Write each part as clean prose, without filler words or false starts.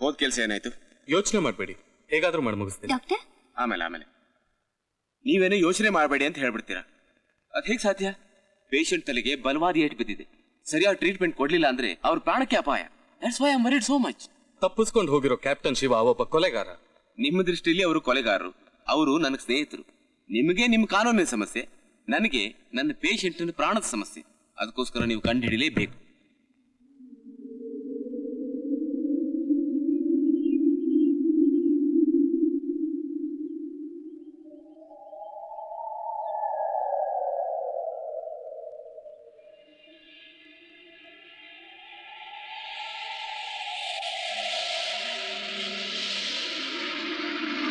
ಹೋದ ಕೆಲಸ ಏನಾಯ್ತು? ಯೋಚನೆ ಮಾಡಬೇಡಿ, ಹೇಗಾದ್ರೂ ಮಾಡಿ ಮುಗಿಸ್ತೀನಿ. ಡಾಕ್ಟರ್, ಆಮೇಲೆ ನೀವೇನು ಯೋಚನೆ ಮಾಡಬೇಡಿ ಅಂತ ಹೇಳ್ಬಿಡ್ತೀರಾ? ಅದು ಹೇಗೆ ಸಾಧ್ಯ? ಪೇಷಂಟ್ ತಲೆಗೆ ಬಲವಾದ ಏಟು ಬಿದ್ದಿದೆ. ಸರಿಯಾದ ಟ್ರೀಟ್ಮೆಂಟ್ ಕೊಡ್ಲಿಲ್ಲ ಅಂದ್ರೆ ಅವ್ರ ಪ್ರಾಣಕ್ಕೆ ಅಪಾಯ. That's why I am worried so much. ತಪ್ಪಿಸ್ಕೊಂಡು ಹೋಗಿರೋ ಕ್ಯಾಪ್ಟನ್ ಶಿವ ಒಬ್ಬ ಕೊಲೆಗಾರ. ನಿಮ್ಮ ದೃಷ್ಟಿಯಲ್ಲಿ ಅವರು ಕೊಲೆಗಾರರು, ಅವರು ನನಗೆ ಸ್ನೇಹಿತರು. ನಿಮಗೆ ನಿಮ್ಮ ಕಾನೂನಿನ ಸಮಸ್ಯೆ, ನನಗೆ ನನ್ನ ಪೇಷಂಟ್ ಪ್ರಾಣದ ಸಮಸ್ಯೆ. ಅದಕ್ಕೋಸ್ಕರ ನೀವು ಕಂಡು ಹಿಡಿಲೇಬೇಕು.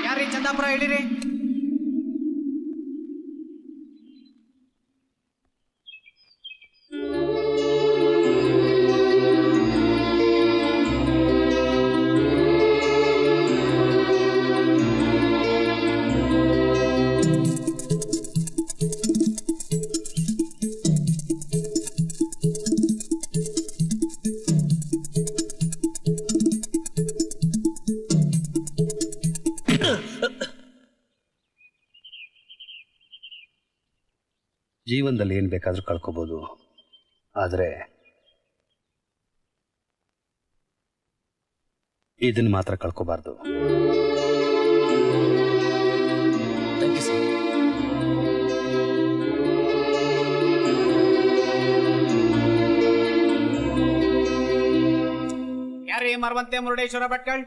ಯಾರೀ ಚಂದಾಪುರ ಹೇಳಿರಿ? ಜೀವನದಲ್ಲಿ ಏನು ಬೇಕಾದರೂ ಕಳ್ಕೋಬೋದು, ಆದರೆ ಇದನ್ನು ಮಾತ್ರ ಕಳ್ಕೋಬಾರ್ದು. ಯಾರೀ ಮರವಂತೆ ಮುರುಡೇಶ್ವರ ಭಟ್ಕಳ್?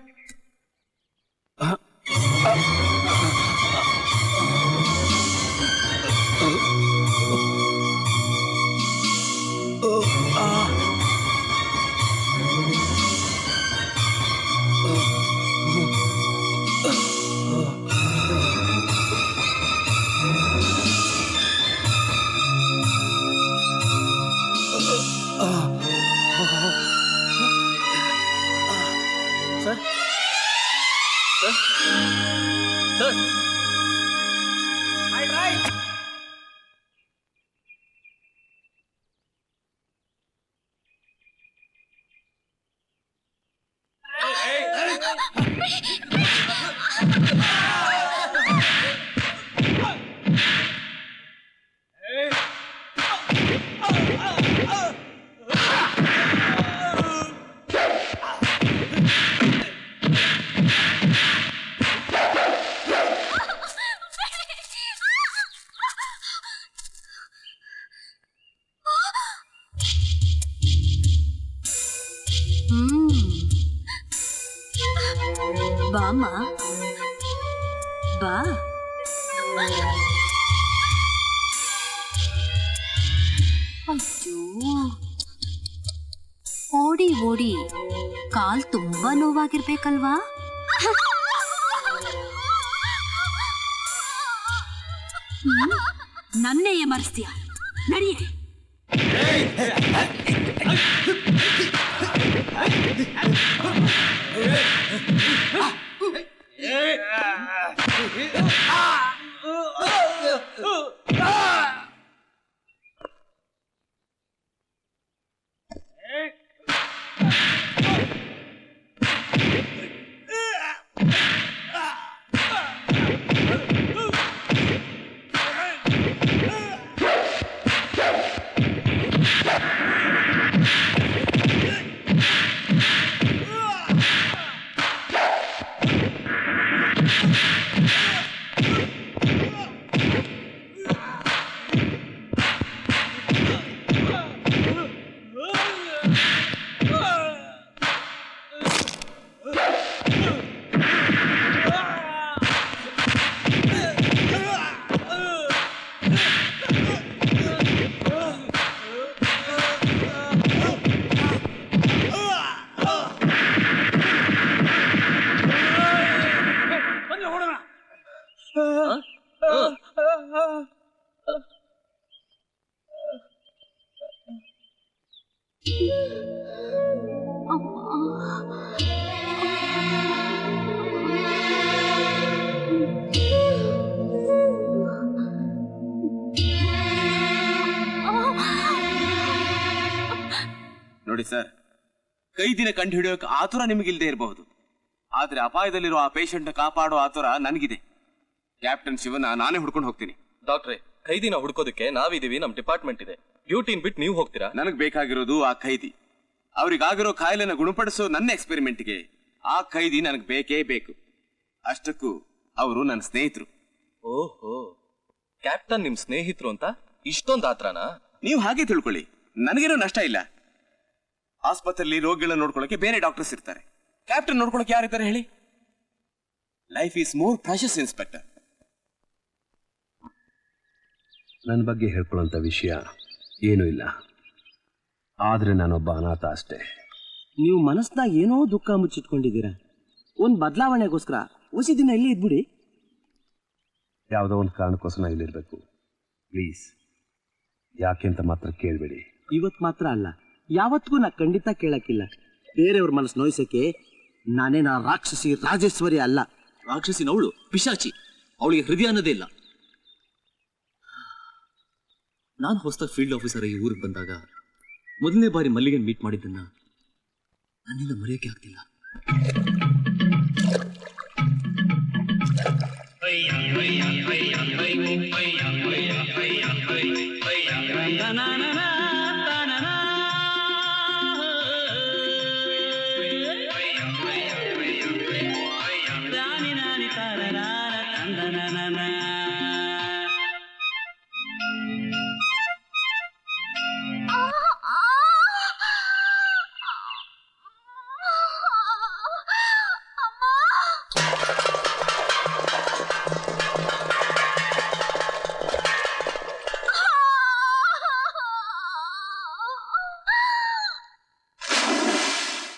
ಬಾಮ್ಮ ಬಾ. ಅಯ್ಯೋ, ಓಡಿ ಓಡಿ ಕಾಲ್ ತುಂಬಾ ನೋವಾಗಿರ್ಬೇಕಲ್ವಾ? ನನ್ನೇ ಮರೆಸ್ತೀಯ, ನಡಿಯೇ. ನೋಡಿ ಸರ್, ಕೈದಿನ ಕಂಡು ಹಿಡಿಯೋಕೆ ಆತುರ ನಿಮಗಿಲ್ದೇ ಇರಬಹುದು, ಆದ್ರೆ ಅಪಾಯದಲ್ಲಿರೋ ಆ ಪೇಷಂಟ್ ಕಾಪಾಡೋ ಆತುರ ನನಗಿದೆ. ಕ್ಯಾಪ್ಟನ್ ಶಿವನ ನಾನೇ ಹುಡ್ಕೊಂಡು ಹೋಗ್ತೀನಿ. ಡಾಕ್ಟ್ರೆ, ಖೈದಿನ ಹುಡ್ಕೋದಕ್ಕೆ ನಾವಿದೀವಿ, ನಮ್ ಡಿಪಾರ್ಟ್ಮೆಂಟ್ ಇದೆ. ಡ್ಯೂಟಿನ್ ಬಿಟ್ಟು ನೀವು ಹೋಗ್ತೀರಾ? ನನಗ್ ಬೇಕಾಗಿರೋದು ಆ ಖೈದಿ. ಅವ್ರಿಗಾಗಿರೋ ಕಾಯಿಲೆನ ಗುಣಪಡಿಸೋ ನನ್ನ ಎಕ್ಸ್ಪೆರಿಮೆಂಟ್ಗೆ ಆ ಖೈದಿ ನನಗೆ ಬೇಕೇ ಬೇಕು. ಅಷ್ಟಕ್ಕೂ ಅವರು ನನ್ನ ಸ್ನೇಹಿತರು. ಓಹೋ, ಕ್ಯಾಪ್ಟನ್ ನಿಮ್ ಸ್ನೇಹಿತರು ಅಂತ ಇಷ್ಟೊಂದು ಆತ್ರನಾ? ನೀವು ಹಾಗೆ ತಿಳ್ಕೊಳ್ಳಿ, ನನಗೇನೋ ನಷ್ಟ ಇಲ್ಲ. ಆಸ್ಪತ್ರೆಯಲ್ಲಿ ರೋಗಿಗಳನ್ನ ನೋಡ್ಕೊಳ್ಳೋಕೆ ಬೇರೆ ಡಾಕ್ಟರ್ಸ್ ಇರ್ತಾರೆ, ಕ್ಯಾಪ್ಟನ್ ನೋಡ್ಕೊಳ್ಳೋಕೆ ಯಾರಿದ್ದಾರೆ ಹೇಳಿ? Life is more precious inspector. ನನ್ನ ಬಗ್ಗೆ ಹೇಳ್ಕೊಳ್ಳೋಂಥ ವಿಷಯ ಏನೂ ಇಲ್ಲ, ಆದರೆ ನಾನೊಬ್ಬ ಅನಾಥ ಅಷ್ಟೇ. ನೀವು ಮನಸ್ನಾಗ ಏನೋ ದುಃಖ ಮುಚ್ಚಿಟ್ಕೊಂಡಿದ್ದೀರಾ. ಒಂದು ಬದಲಾವಣೆಗೋಸ್ಕರ ಉಸಿ ದಿನ ಇಲ್ಲಿ ಇದ್ಬಿಡಿ. ಯಾವುದೋ ಒಂದು ಕಾರಣಕ್ಕೋಸ್ಕರ ನಾನು ಇಲ್ಲಿರಬೇಕು. ಪ್ಲೀಸ್, ಯಾಕೆ ಅಂತ ಮಾತ್ರ ಕೇಳಬೇಡಿ. ಇವತ್ತು ಮಾತ್ರ ಅಲ್ಲ, ಯಾವತ್ತಿಗೂ ನಾ ಖಂಡಿತ ಕೇಳಕ್ಕಿಲ್ಲ. ಬೇರೆಯವ್ರ ಮನಸ್ಸು ನೋಯ್ಸಕ್ಕೆ ನಾನೇನ ರಾಕ್ಷಸಿ ರಾಜೇಶ್ವರಿ ಅಲ್ಲ. ರಾಕ್ಷಸಿನವಳು ಪಿಶಾಚಿ, ಅವಳಿಗೆ ಹೃದಯ ಅನ್ನೋದೇ ಇಲ್ಲ. ನಾನು ಹೊಸದಾಗಿ ಫೀಲ್ಡ್ ಆಫೀಸರ್ ಈ ಊರಿಗೆ ಬಂದಾಗ ಮೊದಲನೇ ಬಾರಿ ಮಲ್ಲಿಗೆನ್ ಮೀಟ್ ಮಾಡಿದ್ದನ್ನ ನನ್ನಿಂದ ಮರೆಯೋಕೆ ಆಗ್ತಿಲ್ಲ.